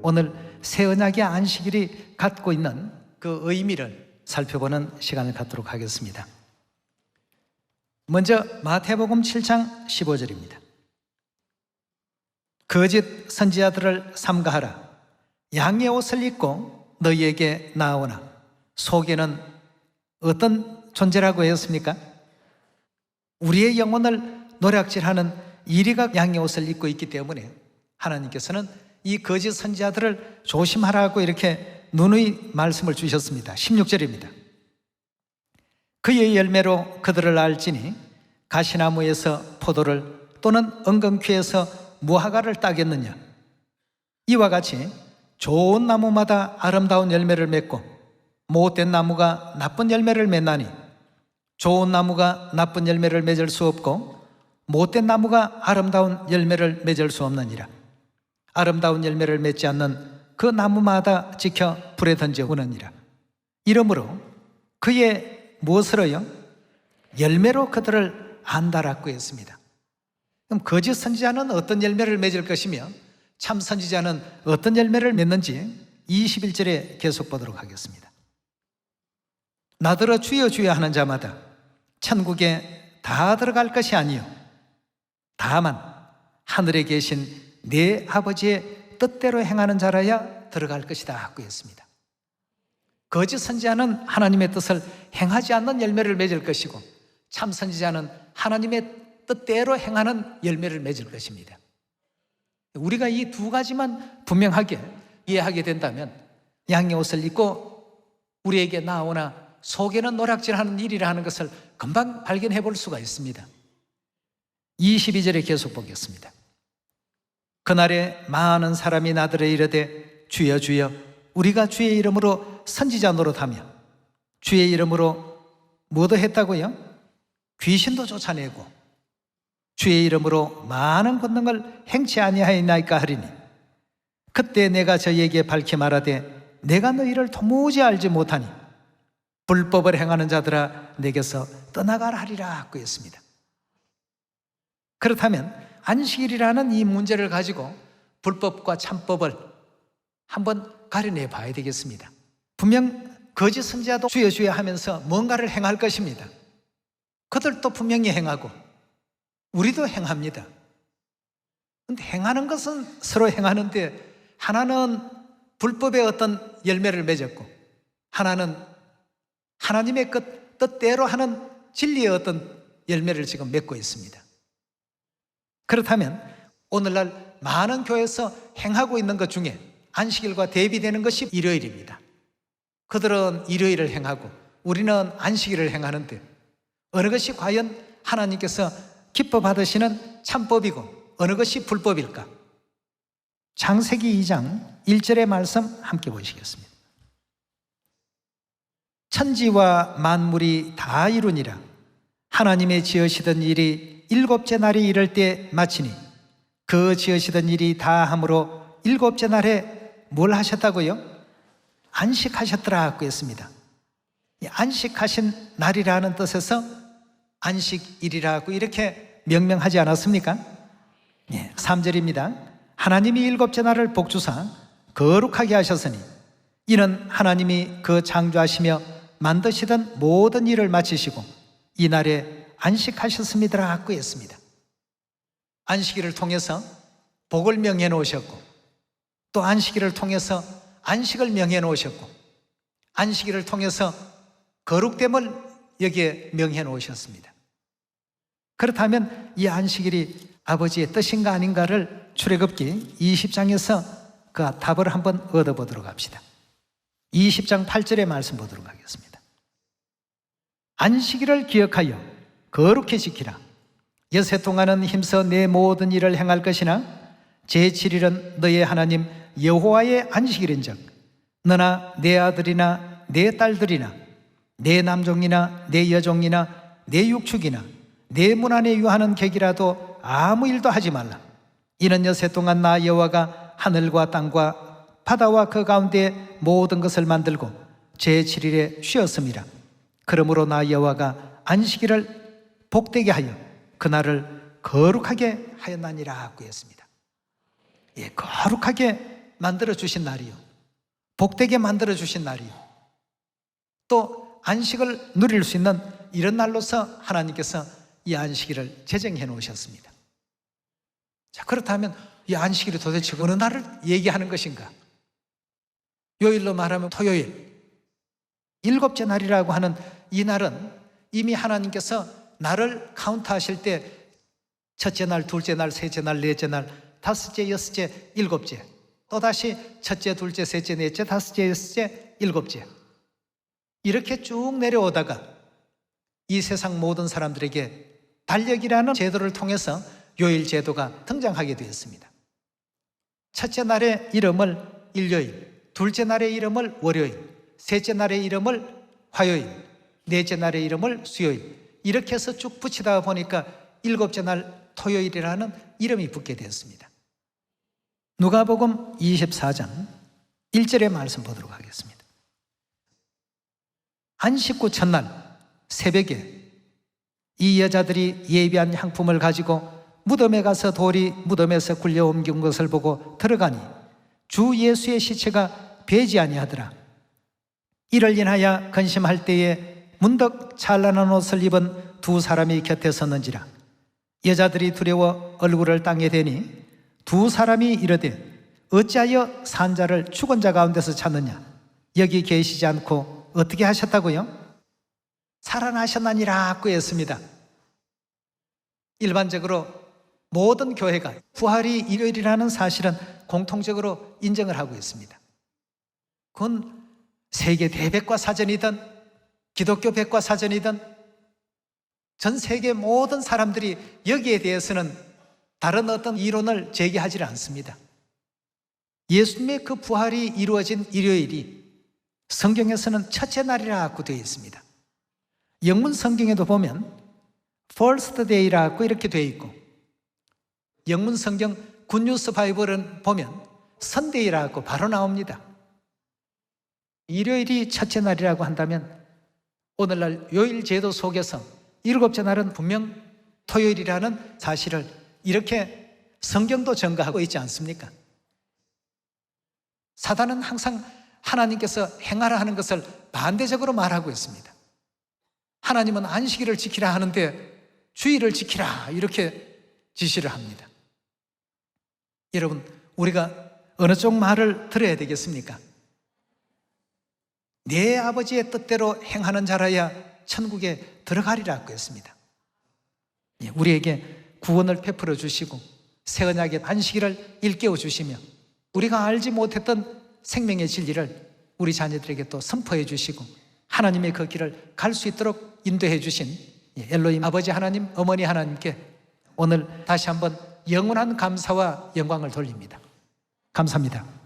오늘 새 언약의 안식일이 갖고 있는 그 의미를 살펴보는 시간을 갖도록 하겠습니다. 먼저 마태복음 7장 15절입니다. 거짓 선지자들을 삼가하라. 양의 옷을 입고 너희에게 나오나 속에는 어떤 존재라고 했습니까? 우리의 영혼을 노략질하는 이리가 양의 옷을 입고 있기 때문에 하나님께서는 이 거짓 선지자들을 조심하라고 이렇게 누누이 말씀을 주셨습니다. 16절입니다. 그의 열매로 그들을 알지니 가시나무에서 포도를 또는 엉겅퀴에서 무화과를 따겠느냐. 이와 같이 좋은 나무마다 아름다운 열매를 맺고 못된 나무가 나쁜 열매를 맺나니 좋은 나무가 나쁜 열매를 맺을 수 없고 못된 나무가 아름다운 열매를 맺을 수 없느니라. 아름다운 열매를 맺지 않는 그 나무마다 지켜 불에 던져 우느니라. 이러므로 그의 무엇으로요? 열매로 그들을 안다라고 했습니다. 그럼 거짓 선지자는 어떤 열매를 맺을 것이며 참 선지자는 어떤 열매를 맺는지 21절에 계속 보도록 하겠습니다. 나더러 주여 주여 하는 자마다 천국에 다 들어갈 것이 아니요 다만 하늘에 계신 내 아버지의 뜻대로 행하는 자라야 들어갈 것이다 하고 했습니다. 거짓 선지자는 하나님의 뜻을 행하지 않는 열매를 맺을 것이고 참 선지자는 하나님의 뜻대로 행하는 열매를 맺을 것입니다. 우리가 이 두 가지만 분명하게 이해하게 된다면 양의 옷을 입고 우리에게 나오나 속에는 노략질하는 일이라 하는 것을 금방 발견해 볼 수가 있습니다. 22절에 계속 보겠습니다. 그날에 많은 사람이 나더러 이르되 주여 주여 우리가 주의 이름으로 선지자 노릇하며 주의 이름으로 뭐도 했다고요? 귀신도 쫓아내고 주의 이름으로 많은 권능을 행치 아니하였나이까 하리니 그때 내가 저희에게 밝히 말하되 내가 너희를 도무지 알지 못하니 불법을 행하는 자들아 내게서 떠나가라 하리라 하고 했습니다. 그렇다면 안식일이라는 이 문제를 가지고 불법과 참법을 한번 가려내 봐야 되겠습니다. 분명 거짓 선지자도 주여 주여 하면서 뭔가를 행할 것입니다. 그들도 분명히 행하고 우리도 행합니다. 그런데 행하는 것은 서로 행하는데 하나는 불법의 어떤 열매를 맺었고 하나는 하나님의 뜻대로 하는 진리의 어떤 열매를 지금 맺고 있습니다. 그렇다면 오늘날 많은 교회에서 행하고 있는 것 중에 안식일과 대비되는 것이 일요일입니다. 그들은 일요일을 행하고 우리는 안식일을 행하는데 어느 것이 과연 하나님께서 기뻐 받으시는 참법이고 어느 것이 불법일까? 창세기 2장 1절의 말씀 함께 보시겠습니다. 천지와 만물이 다 이루니라. 하나님의 지으시던 일이 일곱째 날이 이를 때 마치니 그 지으시던 일이 다 함으로 일곱째 날에 뭘 하셨다고요? 안식하셨더라고 했습니다. 안식하신 날이라는 뜻에서 안식일이라고 이렇게 명명하지 않았습니까? 3절입니다. 하나님이 일곱째 날을 복주사 거룩하게 하셨으니 이는 하나님이 그 창조하시며 만드시던 모든 일을 마치시고 이 날에 안식하셨습니다라고 했습니다. 안식일을 통해서 복을 명해 놓으셨고 또 안식일을 통해서 안식을 명해 놓으셨고 안식일을 통해서 거룩됨을 여기에 명해 놓으셨습니다. 그렇다면 이 안식일이 아버지의 뜻인가 아닌가를 출애굽기 20장에서 그 답을 한번 얻어보도록 합시다. 20장 8절의 말씀 보도록 하겠습니다. 안식일을 기억하여 거룩히 지키라. 여세 동안은 힘써 내 모든 일을 행할 것이나 제7일은 너의 하나님 여호와의 안식일인즉 너나 내 아들이나 내 딸들이나 내 남종이나 내 여종이나 내 육축이나 내 문 안에 유하는 객이라도 아무 일도 하지 말라. 이는 여세 동안 나 여호와가 하늘과 땅과 바다와 그 가운데 모든 것을 만들고 제7일에 쉬었습니다. 그러므로 나 여호와가 안식일을 복되게 하여 그날을 거룩하게 하였나니라 하고 했습니다. 예, 거룩하게 만들어주신 날이요, 복되게 만들어주신 날이요, 또 안식을 누릴 수 있는 이런 날로서 하나님께서 이 안식일을 제정해 놓으셨습니다. 자, 그렇다면 이 안식일이 도대체 어느 날을 얘기하는 것인가? 요일로 말하면 토요일, 일곱째 날이라고 하는 이 날은 이미 하나님께서 날을 카운트하실 때 첫째 날, 둘째 날, 셋째 날, 넷째 날, 다섯째, 여섯째, 일곱째, 또다시 첫째, 둘째, 셋째, 넷째, 다섯째, 여섯째, 일곱째, 이렇게 쭉 내려오다가 이 세상 모든 사람들에게 달력이라는 제도를 통해서 요일 제도가 등장하게 되었습니다. 첫째 날의 이름을 일요일, 둘째 날의 이름을 월요일, 셋째 날의 이름을 화요일, 넷째 날의 이름을 수요일, 이렇게 해서 쭉 붙이다 보니까 일곱째 날 토요일이라는 이름이 붙게 되었습니다. 누가복음 24장 1절의 말씀 보도록 하겠습니다. 안식 후 첫날 새벽에 이 여자들이 예비한 향품을 가지고 무덤에 가서 돌이 무덤에서 굴려 옮긴 것을 보고 들어가니 주 예수의 시체가 배지 아니하더라. 이를 인하여 근심할 때에 문득 찬란한 옷을 입은 두 사람이 곁에 섰는지라. 여자들이 두려워 얼굴을 땅에 대니 두 사람이 이르되 어찌하여 산 자를 죽은 자 가운데서 찾느냐? 여기 계시지 않고 어떻게 하셨다고요? 살아나셨나니라 고 했습니다. 일반적으로 모든 교회가 부활이 일요일이라는 사실은 공통적으로 인정을 하고 있습니다. 그건 세계 대백과사전이든 기독교 백과사전이든 전 세계 모든 사람들이 여기에 대해서는 다른 어떤 이론을 제기하지 않습니다. 예수님의 그 부활이 이루어진 일요일이 성경에서는 첫째 날이라고 되어 있습니다. 영문 성경에도 보면 First Day라고 이렇게 되어 있고, 영문 성경 굿뉴스 바이블은 보면 선데이라고 바로 나옵니다. 일요일이 첫째 날이라고 한다면 오늘날 요일 제도 속에서 일곱째 날은 분명 토요일이라는 사실을 이렇게 성경도 증거하고 있지 않습니까? 사단은 항상 하나님께서 행하라 하는 것을 반대적으로 말하고 있습니다. 하나님은 안식일을 지키라 하는데 주일을 지키라 이렇게 지시를 합니다. 여러분, 우리가 어느 쪽 말을 들어야 되겠습니까? 내 아버지의 뜻대로 행하는 자라야 천국에 들어가리라고 했습니다. 우리에게 구원을 베풀어 주시고 새 언약의 안식일을 일깨워 주시며 우리가 알지 못했던 생명의 진리를 우리 자녀들에게 또 선포해 주시고 하나님의 그 길을 갈 수 있도록 인도해 주신 엘로힘 아버지 하나님, 어머니 하나님께 오늘 다시 한번 영원한 감사와 영광을 돌립니다. 감사합니다.